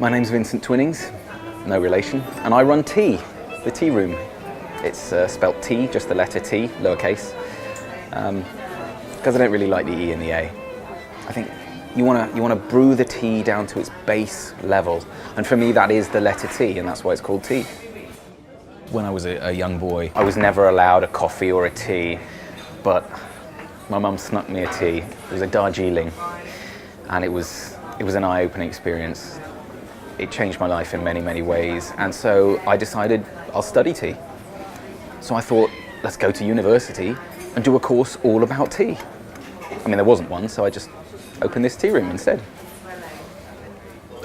My name's Vincent Twinnings, no relation, and I run Tea, the tea room. It's spelt T, just the letter T, lowercase, because I don't really like the E and the A. I think you want to brew the tea down to its base level, and for me that is the letter T, and that's why it's called tea. When I was a young boy, I was never allowed a coffee or a tea, but my mum snuck me a tea. It was a Darjeeling, and it was an eye-opening experience. It changed my life in many, many ways, and so I decided I'll study tea. So I thought, let's go to university and do a course all about tea. I mean, there wasn't one, so I just opened this tea room instead.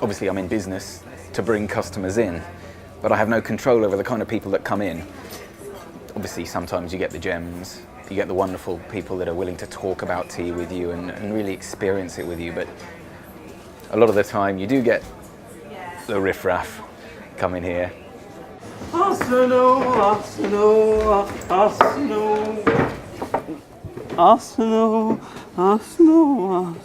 Obviously, I'm in business to bring customers in, but I have no control over the kind of people that come in. Obviously, sometimes you get the gems, you get the wonderful people that are willing to talk about tea with you and really experience it with you, but a lot of the time you do get the riffraff come in here. Arsenal, Arsenal, Arsenal, Arsenal, Arsenal.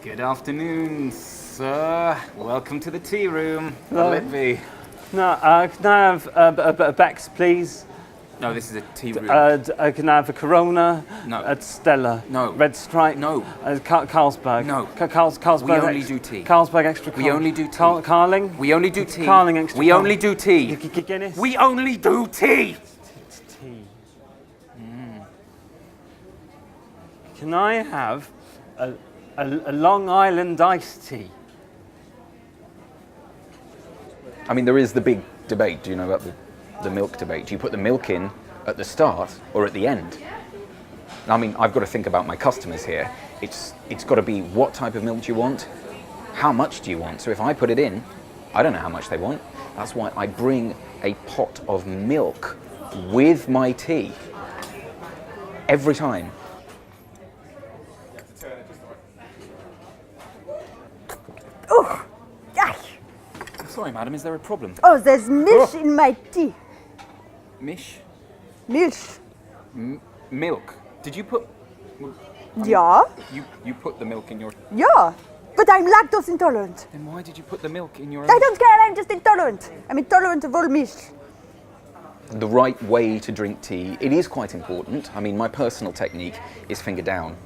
Good afternoon, sir. Welcome to the tea room. Hello. Let me. No, can I have a Bex, please? No, this is a tea room. Can I have a Corona? No. A Stella? No. Red Stripe? No. Carlsberg? No. Carlsberg? We only do tea. Carlsberg Extra We only do tea. Carling? We only do tea. Carling Extra We only do tea. Guinness? We only do tea. Tea. Can I have a Long Island iced tea? I mean, there is the big debate. Do you know about the milk debate? Do you put the milk in at the start or at the end? I mean, I've got to think about my customers here. It's got to be what type of milk do you want? How much do you want? So if I put it in, I don't know how much they want. That's why I bring a pot of milk with my tea every time. Oh, ay. Sorry, madam, is there a problem? Oh, there's milk in my tea. Mish? Milk. Milk? Did you put... Yeah, You put the milk in your... yeah. But I'm lactose intolerant. Then why did you put the milk in your... I don't care, I'm just intolerant. I'm intolerant of all milk. The right way to drink tea, it is quite important. I mean, my personal technique is finger down.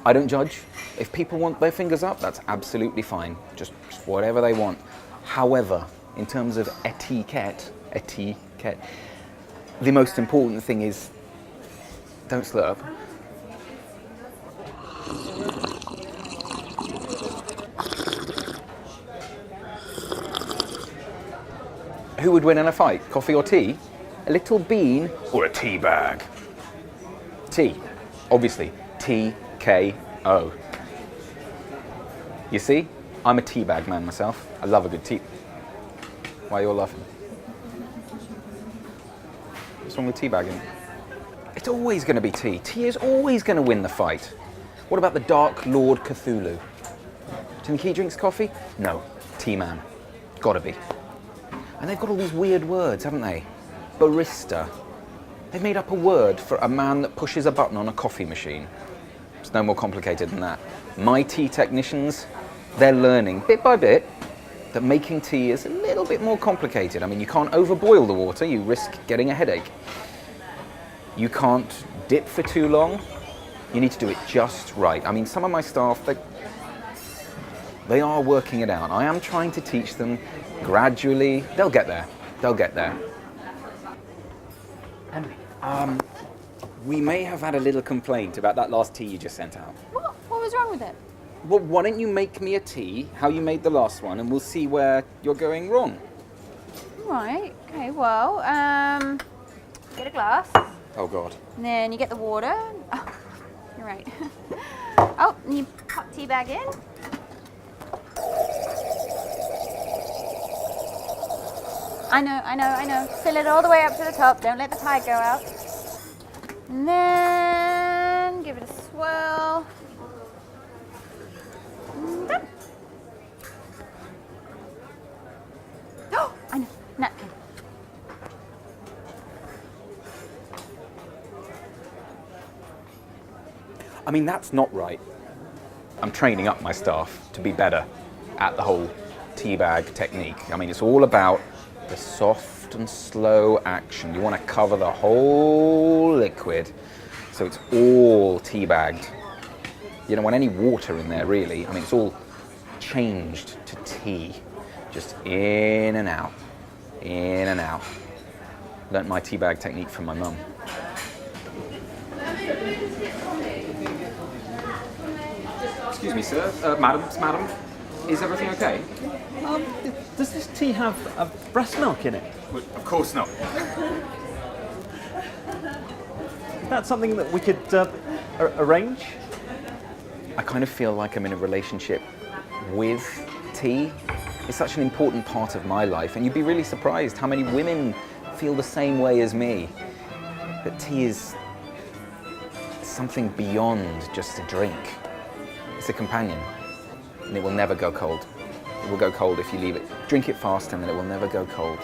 I don't judge. If people want their fingers up, that's absolutely fine. Just whatever they want. However, in terms of etiquette, the most important thing is don't slurp. Who would win in a fight, coffee or tea? A little bean or a tea bag? Tea, obviously, T-K-O. You see, I'm a tea bag man myself. I love a good tea. Why are you all laughing? What's wrong with teabagging? It's always going to be tea. Tea is always going to win the fight. What about the Dark Lord Cthulhu? Do you think he drinks coffee? No. Tea man. Gotta be. And they've got all these weird words, haven't they? Barista. They've made up a word for a man that pushes a button on a coffee machine. It's no more complicated than that. My tea technicians, they're learning bit by bit that making tea is a little bit more complicated. I mean, you can't overboil the water, you risk getting a headache. You can't dip for too long. You need to do it just right. I mean, some of my staff, they are working it out. I am trying to teach them gradually. They'll get there. They'll get there. Henry, we may have had a little complaint about that last tea you just sent out. What? What was wrong with it? Well, why don't you make me a tea, how you made the last one, and we'll see where you're going wrong. Right. Okay. Well, get a glass, Oh, God. and then you get the water. Oh, you're right. Oh, and you pop tea bag in. I know. Fill it all the way up to the top. Don't let the tide go out. And then give it a swirl. Oh, I know. Napkin. I mean, that's not right. I'm training up my staff to be better at the whole teabag technique. I mean, it's all about the soft and slow action. You want to cover the whole liquid so it's all teabagged. You don't want any water in there, really. I mean, it's all changed to tea. Just in and out, in and out. Learnt my teabag technique from my mum. Excuse me, sir. Madam, is everything okay? Does this tea have breast milk in it? Well, of course not. Is that something that we could arrange? I kind of feel like I'm in a relationship with tea. It's such an important part of my life, and you'd be really surprised how many women feel the same way as me. That tea is something beyond just a drink. It's a companion, and it will never go cold. It will go cold if you leave it. Drink it fast, and then it will never go cold.